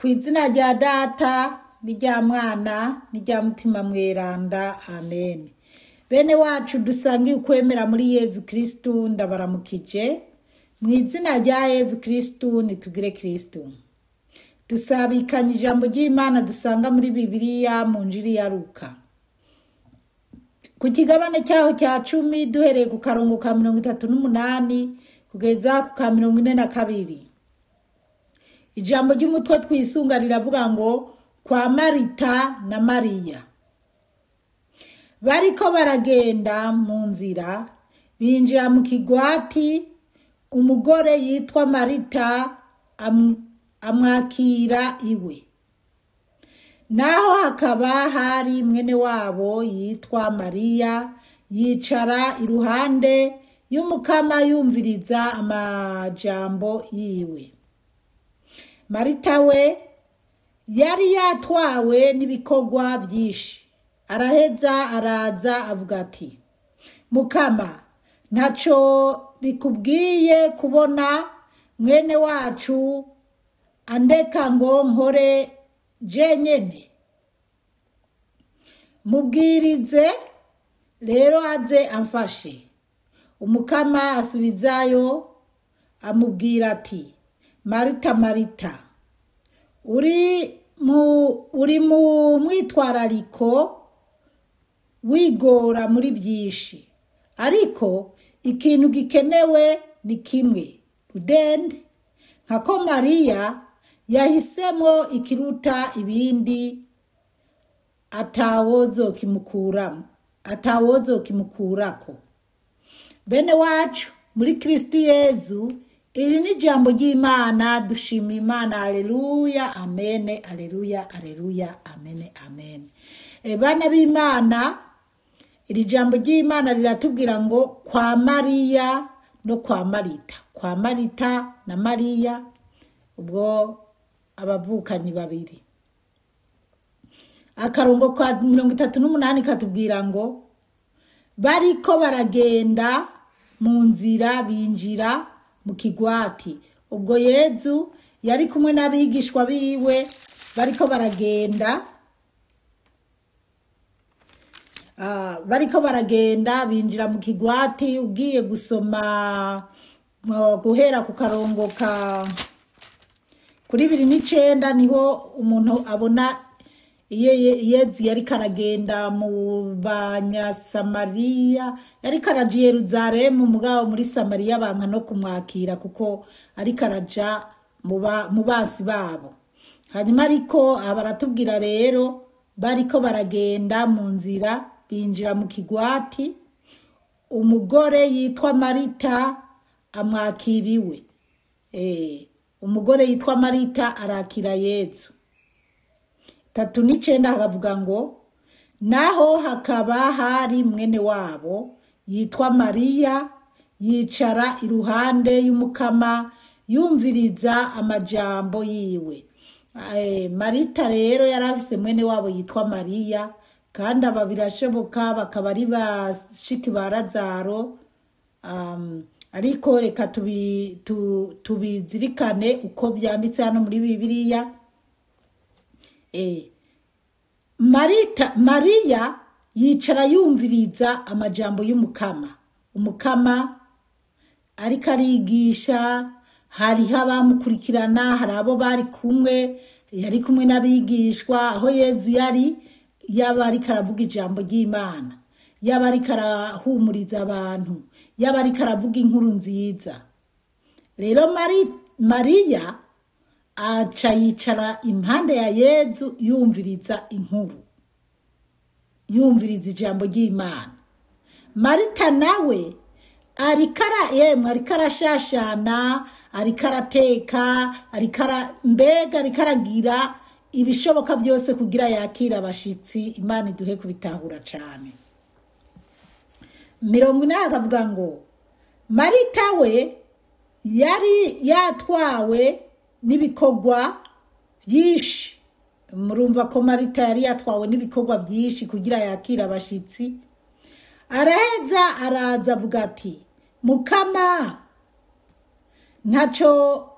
Kw'izina rya Data n'irya Mwana n'irya Mutima Mweranda, amen. Bene wacu dusangiye ukwemera muri Yezu Kristu, ndabaramukije. Mw'izina rya Yezu Kristu nitugire Kristu. Dusabikanye ijambo ry'Imana dusanga muri Bibliya mu njiri ya Luka. Ku kigabane cyaho cya 10 duhereye ku karongo ka 38 kugeza ku ka 42. Ijambo ry'umutwe twisunga riravuga ngo kwa Marita na Mariya. Bariko baragenda mu nzira binjira mu kigwati, umugore yitwa Marita amwakira iwe. Naho hakaba hari mwene wabo yitwa Mariya yicara iruhande y'Umukama yumviriza amajambo yiwe. Marita we yari yatwawe n'ibikorwa byinshi. Araheza araza avuga ati, Mukama, ntaco bikubwiye kubona mwene wacu andeka ngo nkore jenyene? Mubwirize rero aze amfashe. Umukama asubizayo amubwira ati, Marita, Marita, uri mu mwitwarariko wigora muri byinshi, ariko ikintu gikenewe ni kimwe udende. Nkako Mariya yahisemwo ikiruta ibindi atawozokimukurako. Bene wacu muri Kristu Yezu, iri ni jambo ry'Imana. Dushima Imana. Haleluya, amen, haleluya, haleluya, amen, amen. Bana b'Imana, iri jambo ry'Imana riratubwira ngo kwa Mariya no kwa Marita. Kwa Marita na Mariya, ubwo abavukanyi babiri. Akarongo kwa 38 katubwira ngo bariko baragenda mu nzira binjira mu kigwati. Ubwo Yezu yari kumwe n'abigishwa biwe bariko baragenda binjira mu kigwati. Ugiye gusoma guhera ku karongo ka kuri 29 niho umuntu abona Yezu yari karagenda mu Banyasamariya, yari karaja Yerusalemu, mugabo muri Samariya banka no kumwakira kuko ari karaja mu basi babo. Hanyuma ariko abaratubwira rero bariko baragenda mu nzira binjira mu kigwati, umugore yitwa Marita amwakiriwe. Umugore yitwa Marita arakira Yezu. 39 hakavuga ngo naho hakaba hari mwene wabo yitwa Mariya yicara iruhande y'Umukama yumviriza amajambo yiwe. Marita rero yarafise mwene wabo yitwa Mariya, kandi aba birashoboka bakaba ari bashiki ba Lazaro. Ariko reka tubizirikane uko byanditse hano muri Bibiliya. Mariya yicara yumviriza amajambo y'Umukama. Umukama ariko arigisha, hariho abamukurikirana, hari abo bari kumwe, yari kumwe n'abigishwa. Aho Yezu yaba ariko aravuga ijambo ry'Imana, yaba ariko arahumuriza abantu, yaba ariko aravuga inkuru nziza. Rero Mariya aca yicara impande ya Yezu yumviriza inkuru, yumviriza ijambo ry'Imana. Marita nawe ariko arashashana, ariko arateka, ariko aragira ibishoboka byose kugira yakira abashitsi. Imana iduhe kubitahura cyane. 40 akavuga ngo Marita we yari yatwawe n'ibikorwa byinshi. Murumva ko Marita yari yatwawe n'ibikorwa byinshi kugira yakira abashitsi. Araheza araza avuga ati, Mukama, ntaco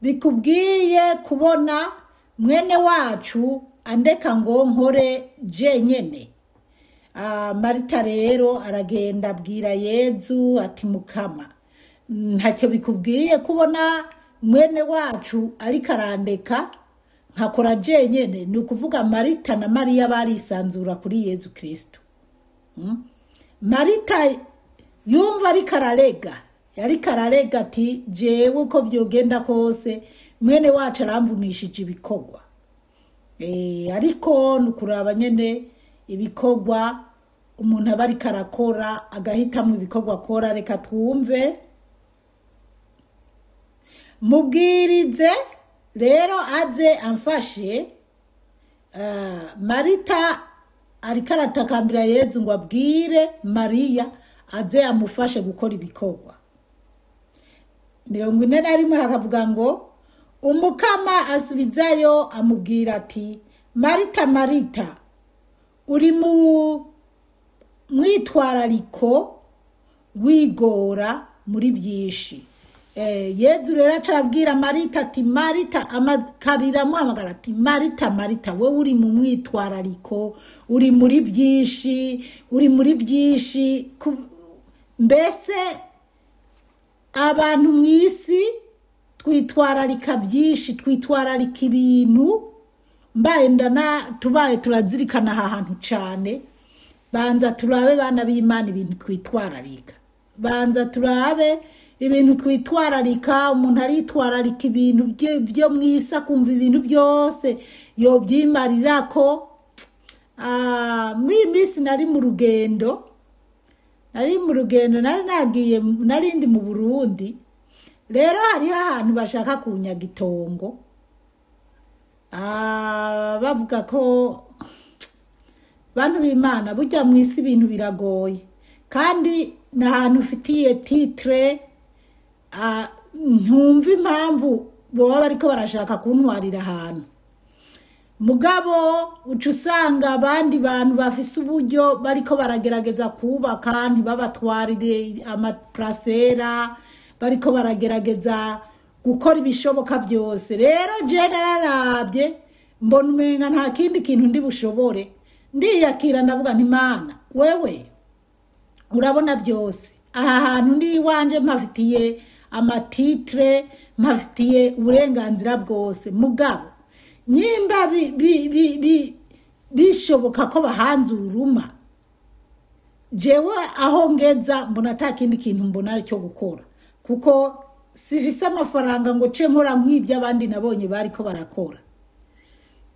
bikubwiye kubona mwene wacu andeka ngo nkore jenyene. Marita rero aragenda abwira Yezu ati Mukama, ntacyo bikubwiye kubona mwene wacu ariko arandeka nkakora jenyene? Ni ukuvuga Marita na Mariya barisanzura kuri Yezu Kristo. Marita yumva ariko ararega, yariko ararega ati jewe uko vyogenda kose mwene wacu aramvunishije ibikorwa. Ariko nukuraba nyene ibikorwa umuntu aba ariko arakora agahitamwo ibikorwa akora. Reka twumve. Mubwirize rero aze amfashe. Marita ariko aratakambira Yezu ngo abwire Mariya aze amufashe gukora ibikorwa. 41 hakavuga ngo Umukama asubizayo amubwira ati Marita, Marita, uri mu mwitwarariko wigora muri byinshi. Yezu rero acabwira Marita ati Marita, kabira muhamagara ati Marita, Marita, we uri mu mwitwarariko, uri muri byinshi, uri muri byinshi. Mbese abantu mwisi twitwararika byinshi, twitwararika ibintu. Mbaye tubaye turazirikana aha hantu cyane. Banza turabe bana b'Imana ibintu twitwararika. Banza turabe ibintu twitwararika. Umuntu aritwararika ibintu byo mwisa, kumva ibintu byose yobyimarirako. Mwimisi nari mu rugendo. Nari ndi mu Burundi. Rero hari ahantu bashaka kunyaga itongo. Bavuga ko bantu b'Imana burya mwisi ibintu biragoye, kandi nahantu ufitiye titre. Ntumva impamvu boba bariko barashaka kuntwarira ahantu. Mugabo uca usanga abandi bantu bafise uburyo bariko baragerageza kubaka ntibabatwarire amaprasera, bariko baragerageza gukora ibishoboka byose. Rero je nararabye mbona umenga nta kindi kintu ndi bushobore. Ndiyakira ndavuga nti Mana, wewe urabona byose. Aha hantu ndi iwanje mpafitiye amatitre, mpafitiye uburenganzira bwose. Mugabo nyimba bishoboka ko bahanzuruma, jewe aho ngeza mbona ata kindi kintu mbona cyo gukora, kuko sifise amafaranga ngo ce nkora nk'ibyo abandi nabonye bariko barakora.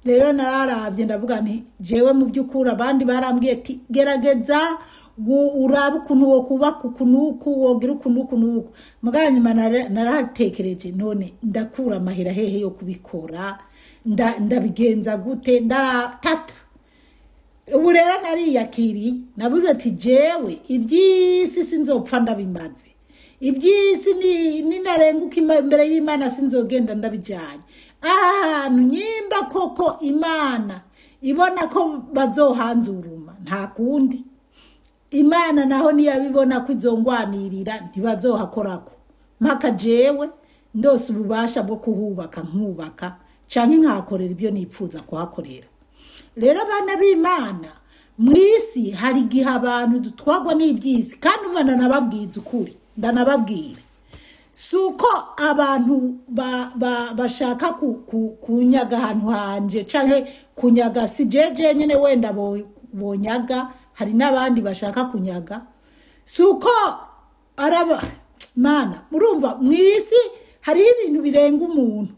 Rero nararabye ndavuga nti jewe mu by'ukuri abandi barambwiye ati gerageza urabe ukuntu wo kubaka ukunuku, wogira ukunuku. Muganyuma naratekereje none ndakura amahera hehe yo kubikora, ndabigenza gute? Ndatata. Ubu rero nariyakiri, navuze ati jewe ibyisi sinzopfa ndabimaze. Ibyisi ninarenguka imbere y'Imana sinzogenda ndabijanye. Ahantu nyimba koko Imana ibona ko bazohanzuruma, nta kundi. Imana naho niyabibona ko izongwanirira ntibazohakorako. Mpaka jewe ndose ububasha bwo kuhubaka nkubaka, canke nkahakorera ibyo nipfuza kuhakorera. Rero abana b'Imana mwisi hari gihe abantu dutwagwa n'ibyisi, kandi umwana nababwiza ukuri. Ndanababwira suko abantu bashaka kunyaga ahantu hanje, canke kunyaga si jeje nyene wenda bonyaga, hari n'abandi bashaka kunyaga. Suko araba Mana, murumva mwisi hari ibintu birenga umuntu.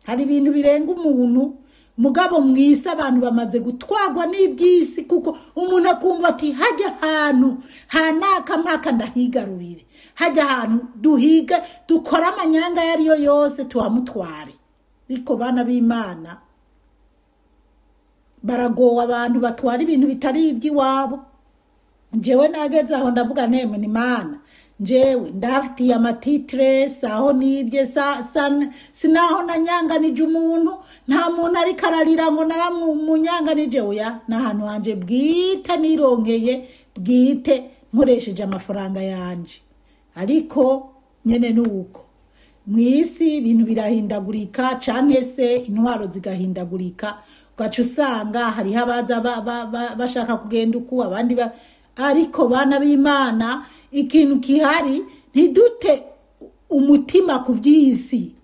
Hari ibintu birenga umuntu. Mugabo mwisi abantu bamaze gutwagwa n'ibyisi, kuko umuntu akumva ati hajya ahantu hanaka mpaka ndahigarurire, hajya ahantu duhiga dukora amanyanga yariyo yose tuhamutware. Biko bana b'Imana baragowa abantu batwara ibintu bitari iby'iwabo. Jewe nageze aho ndavuga neme ni Mana, jewe ndafitiye amatitre saho nibye sinaho nanyanganije umuntu. Nta muntu ari kararira ngo naramunyanganije. Oya, nahantu hanje bwite nironkeye bwite nkoresheje amafaranga yanje. Ariko nyene nuko mw'isi ibintu birahindagurika canke se intwaro zigahindagurika ugaca usanga hariho abaza bashaka kugenda uku abandi ariko bana b'Imana ikintu kihari ntidute umutima ku by'isi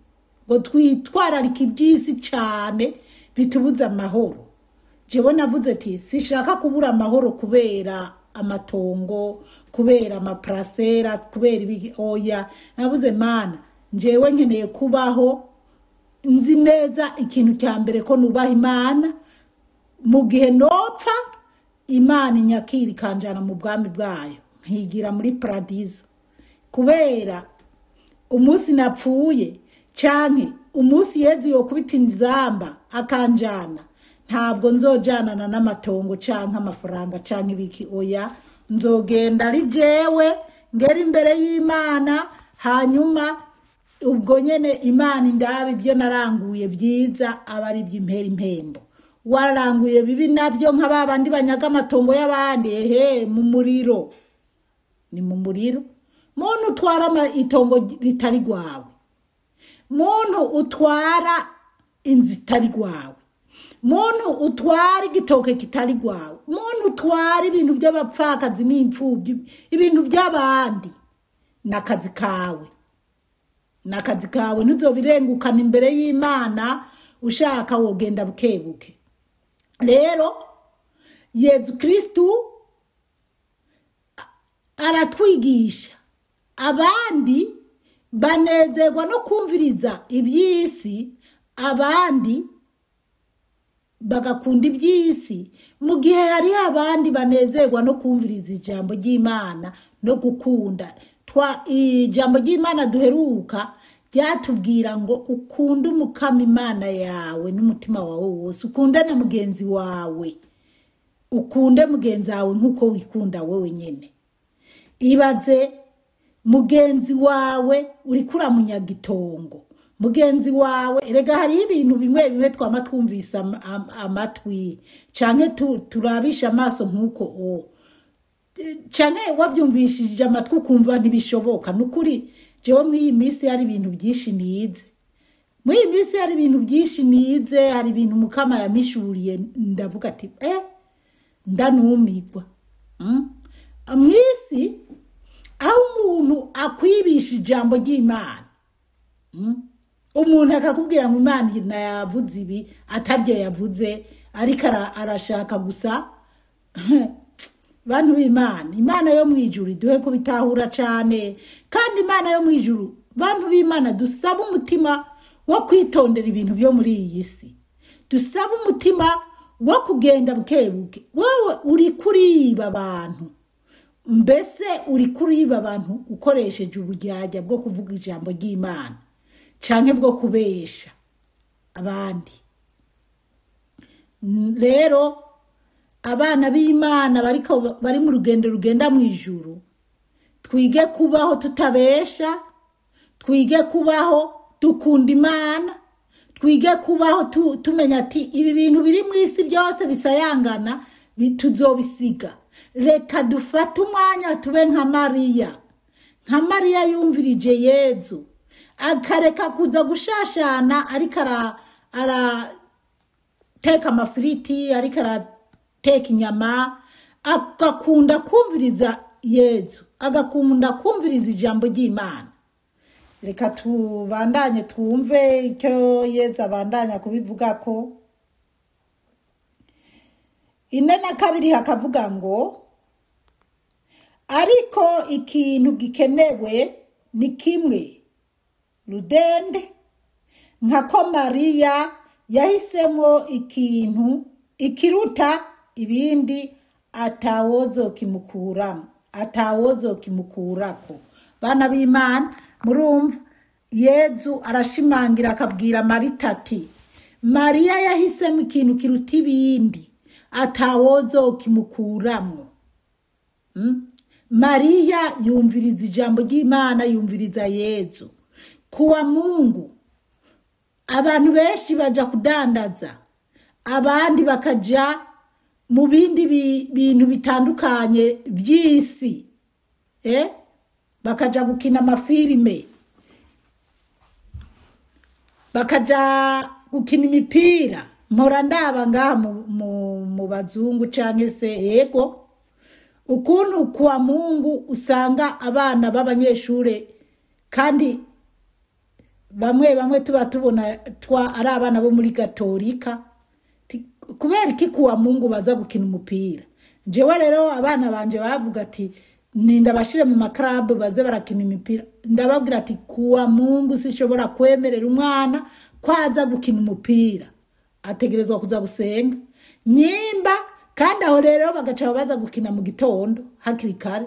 ngo twitwararike iby'isi cyane bitubuza amahoro. Jewe navuze ati sishaka kubura amahoro kubera amatongo, kubera amaprasera, kubera oya. Navuze Mana, njewe nkeneye kubaho nzi neza ikintu cya mbere ko nubaha Imana, mu gihe nopfa Imana inyakira ikanjana mu bwami bwayo nkigira muri paradizo, kubera umunsi napfuye canke umunsi Yezu yokubita inzamba akanjana, ntabwo nzojanana n'amatongo canke amafaranga canke ibiki oya. Nzogenda ari jewe ngera imbere y'Imana, hanyuma ubwo nyene Imana indabe ibyo naranguye byiza aba ari by'impera impembo, waranguye bibi nabyo nk'ababandi banyaga amatongo y'abandi mu muriro. Ni mu muriro. Muntu utwara itongo ritari gwawe, muntu utwara inzu itari gwawe, muntu utwara igitoke kitari gwawe, muntu utwara ibintu by'abapfakazi n'imfubyi, ibintu by'abandi, nakazi kawe. Nakazi kawe ntuzobirengukana imbere y'Imana ushaka wogenda bukebuke. Rero Yezu Kristu aratwigisha abandi banezerwa no kumviriza iby'isi, abandi bagakunda iby'isi, mu gihe hari abandi banezerwa no kumviriza ijambo ry'Imana no gukunda. Ijambo ry'Imana duheruka ryatubwira ngo ukunde Umukama Imana yawe n'umutima wawe wose, ukunde na mugenzi wawe, ukunde mugenzi wawe nk'uko wikunda wewe nyene. Ibaze mugenzi wawe uri kuramunyaga itongo, mugenzi wawe erega hari ibintu bimwe bimwe twama twumvisa amatwi canke turabisha amaso nk'uko canke wabyumvishije amatwi ukumva ntibishoboka. Nukuri jewe mw'iyi minsi hari ibintu byinshi nize, mw'iyi minsi hari ibintu byinshi nize, hari ibintu Umukama yamishuriye ndavuga ati ndanumirwa. Mw'isi aho umuntu akwibisha ijambo ry'Imana, umuntu akakubwira ngo Imana yavuze ibi atavyo yavuze, ariko arashaka gusa bantu b'Imana. Imana yo mwijuru duhe ko bitahura cyane, kandi Imana yo mwijuru bantu b'Imana dusaba umutima wo kwitondera ibintu byo muri iyi si, dusaba umutima wo kugenda bukebuke. Wowe uri kuriba abantu, mbese uri kuriba abantu ukoresheje ubujyajya bwo kuvuga ijambo ry'Imana canke bwo kubesha abandi. Rero abana b'Imana bari mu rugendo rugenda mu ijuru, twige kubaho tutabesha, twige kubaho dukunda Imana, twige kubaho tumenya ati ibi bintu biri mu isi byose bisayangana tuzobisiga. Reka dufate umwanya tube nka Mariya. Nka Mariya yumvirije Yezu, akareka kuza gushashana, ariko arateka amafiriti, ariko arateka inyama, agakunda kumviriza Yezu, agakunda kumviriza ijambo ry'Imana. Reka tubandanye twumve icyo Yezu abandanya kubivuga ko. 42 hakavuga ngo ariko ikintu gikenewe ni kimwe rudende, nkako Mariya yahisemwo ikintu ikiruta ibindi atawozokimukurako. Bana b'Imana murumva Yezu arashimangira akabwira Marita ati Mariya yahisemo ikintu kiruta ibindi atawozokimukuramo. Mariya yumviriza ijambo ry'Imana, yumviriza Yezu. Kuwa Mungu abantu benshi baja kudandaza, abandi bakaja mu bindi bintu bitandukanye by'isi, bakaja gukina amafilime, bakaja gukina imipira mpora ndaba ngaha mu bazungu canke se yego ukuntu kwa Mungu usanga abana b'abanyeshure kandi bamwe tuba tubona ari abana bo muri Gatolika kubera iki kuwa Mungu baza gukina umupira. Jewe rero abana banje bavuga ati ndabashire mu maklabu baze barakina imipira, ndababwira ati kuwa Mungu sishobora kwemerera umwana kwaza gukina umupira, ategerezwa kuza gusenga nyimba. Kandi aho rero bagaca baza gukina mu gitondo hakiri kare.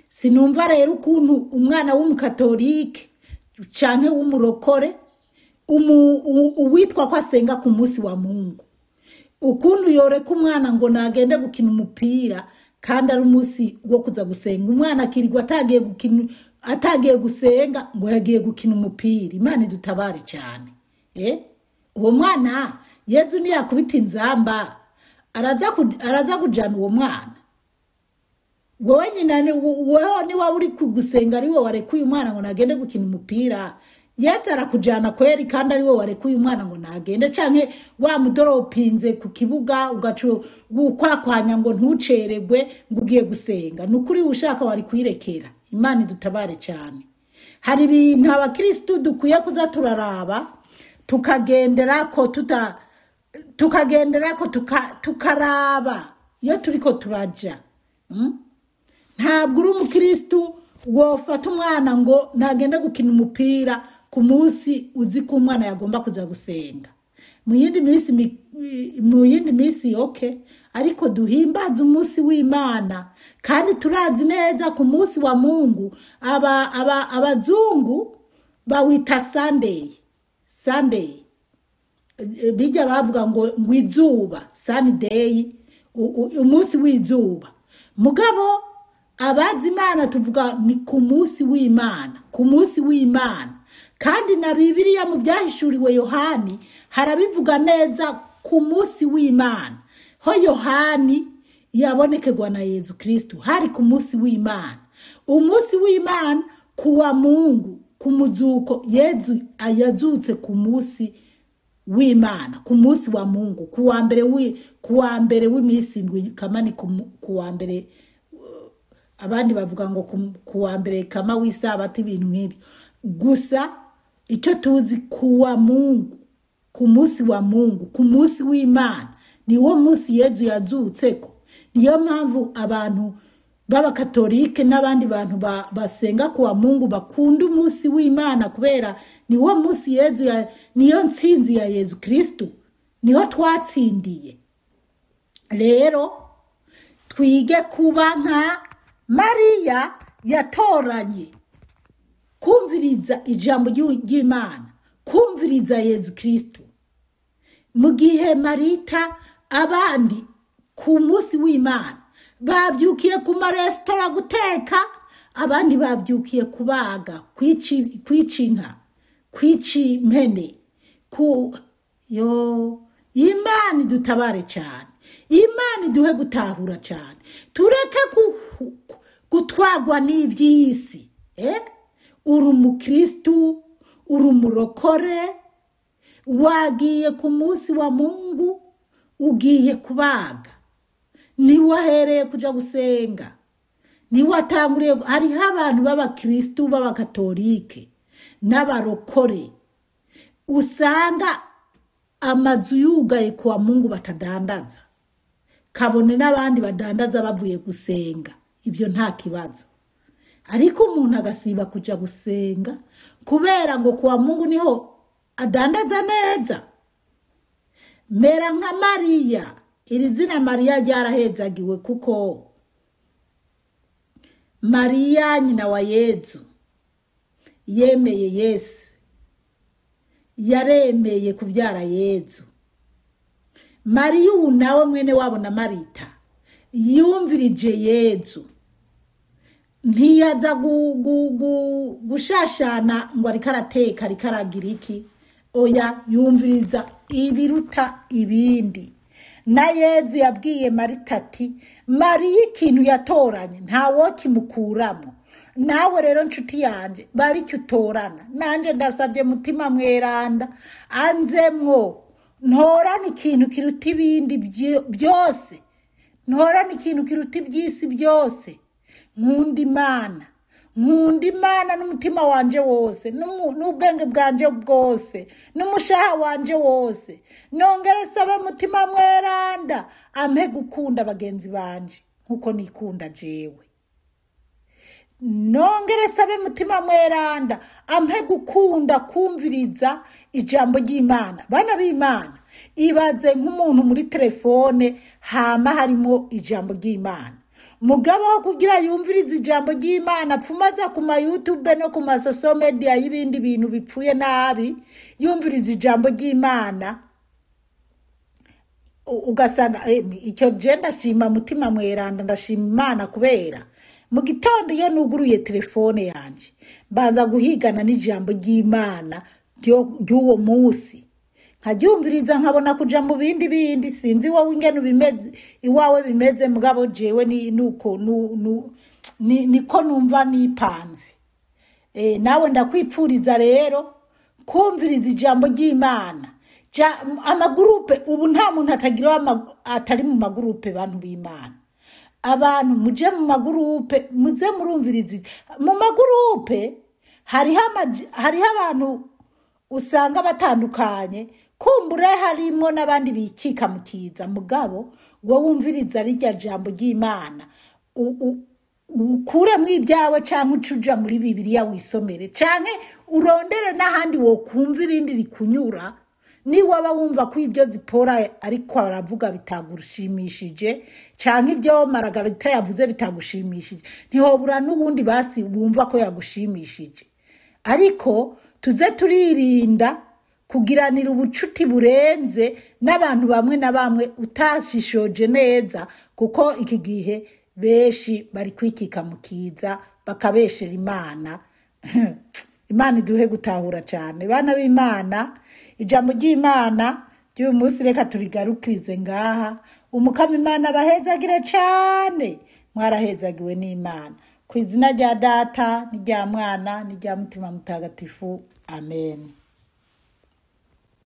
Sinumva rero ukuntu umwana w'umukatolike canke w'umurokore uwitwa ko asenga ku munsi wa Mungu, ukuntu yoreka umwana ngo nagende gukina umupira kandi ari umunsi wo kuza gusenga. Umwana akirirwa atagiye gusenga ngo yagiye gukina umupira. Imana idutabare cyane. Uwo mwana Yezu niyakubita inzamba araza kujana uwo mwana. Wowe nyina weho ni waba uri kugusenga ari wowe warekuye umwana ngo nagende gukina umupira, Yezu arakujana kweri kandi ari wowe warekuye umwana ngo nagende, canke wa mudoropinze ku kibuga ugacu gukwakwanya ngo ntuceregwe ngo ugiye gusenga. Nukuri ushaka wari kwirekera. Imana idutabare cyane. Hari ibintu abakristo dukwiye kuza turaraba tukagenderako tukaraba iyo turiko turaja. Ntabwo uri umukristo wofata umwana ngo nagenda gukina umupira ku munsi uzi ko umwana yagomba kuza gusenga. Mu yindi minsi okay, ariko duhimbaza umunsi w'Imana kandi turazi neza ku munsi wa Mungu abazungu bawita Sunday. Bijya bavuga ngo izuba Sunday, umunsi w'izuba. Mugabo abazi Imana tuvuga ni ku munsi w'Imana. Kandi na Bibiliya mu byahishuriwe Yohani harabivuga neza ku munsi w'Imana. Ho Yohani yabonekerwa na Yezu Kristo hari ku munsi w'Imana. Umunsi w'Imana kuwa Mungu kumuzuko Yezu ayazutse ku munsi w'Imana, ku munsi wa Mungu, kuwa mbere w'imisi ndwi kama ni kuwa mbere. Abandi bavuga ngo kuwa mbere kama w'Isabato ibintu nk'ibi. Gusa icyo tuzi kuwa Mungu, ku munsi wa Mungu, ku munsi w'Imana ni wo munsi Yezu yazutseko. Niyo mpamvu abantu b'abakatolike n'abandi bantu basenga kuwa Mungu bakunda umunsi w'Imana kubera ni wo munsi Yezu niyo ntsinzi ya Yezu Kristo, niho twatsindiye. Rero twige kuba nka Mariya yatoranye kumviriza ijambo ry'Imana, kumviriza Yezu Kristo. Mu gihe Marita abandi ku munsi w'Imana babyukiye ku maresitora guteka, abandi babyukiye kubaga, kwica inka, kwica impene. Imana idutabare cyane. Imana iduhe gutahura cyane. Tureke gutwagwa n'ivy'isi. Uri umukristo, uri umurokore, wagiye ku munsi wa Mungu, ugiye kubaga. Niwahereye kuja gusenga. Niwatanguriye. Hariho abantu b'abakristo b'abakatolike n'abarokore usanga amazu yugaye kwa Mungu batadandaza, kabone n'abandi badandaza bavuye gusenga. Ibyo nta kibazo. Ariko umuntu agasiba kuja gusenga kubera ngo kwa Mungu niho adandaza neza. Mera nka Mariya. Iri zina Mariya ryarahezagiwe kuko Mariya nyina wa Yezu yemeye Yesu, yaremeye kubyara Yezu. Mariya nawe mwene wabo na Marita yumvirije Yezu, ntiyaza gushashana ngo ariko arateka ariko aragira iki. Oya, yumviriza ibiruta ibindi. Na Yezu yabwiye Marita ati Mariya ikintu yatoranye nta wokimukuramo, nawe rero nshuti yanje bari icyo utorana nanje ndasabye mutima mweranda anzemwo ntorana ikintu kiruta ibindi byose, ntorana ikintu kiruta iby'isi byose. nkunda imana n'umutima wanje wose n'ubwenge bwanje bwose n'umushaha wanje wose. nongere sabe mutima mweranda ampe gukunda bagenzi banje nkuko nikunda jewe. nongere sabe mutima mweranda ampe gukunda kumviriza ijambo ry'Imana. Bana b'Imana, ibaze nk'umuntu muri telefone hama harimo ijambo ry'Imana, mugabo wo kugira yumviriza ijambo ry'Imana pfumaza ku ma YouTube no ku ma social media y'ibindi bintu bipfuye nabi, yumviriza ijambo ry'Imana ugasanga icyo je ndashima mutima mweranda, ndashima Imana kubera mu gitondo iyo nuguruye telefone yanje mbanza guhigana n'ijambo ry'Imana ry'uwo munsi, nkaryumviriza nkabona kuja mu bindi sinzi wowe ingene bimeze iwawe bimeze, mugabo jewe niko numva nipanze. Nawe ndakwipfuriza rero kumviriza ijambo ry'Imana. Amagurupe ubu nta muntu atari mu magurupe bantu b'Imana. Abantu muje mu magurupe muze murumviriza. Mu magurupe hariho abantu usanga batandukanye, kumbure harimo n'abandi bikika mukiza, mugabo wowe wumviriza rijya jambo ry'Imana ukure mw'ibyawe canke ucuja muri Bibiliya wisomere canke urondere n'ahandi wo kumva irindi rikunyura. Ni waba wumva ko ibyo Zipora ariko aravuga bitagushimishije canke ibyo Maragarita yavuze bitagushimishije, ntihobura n'ubundi basi wumva ko yagushimishije. Ariko tuze turirinda kugiranira ubucuti burenze n'abantu bamwe na bamwe utashishoje neza, kuko iki gihe beshi bari kwikika mukiza bakabeshera Imana. Imana iduhe gutahura cyane. Bana b'Imana, ijambo ry'Imana ry'uyu munsi reka turigarukirize ngaha. Umukama Imana abahezagire cyane, mwarahezagiwe n'Imana. Ku izina rya Data n'irya Mwana n'irya Mutima Mutagatifu, amen.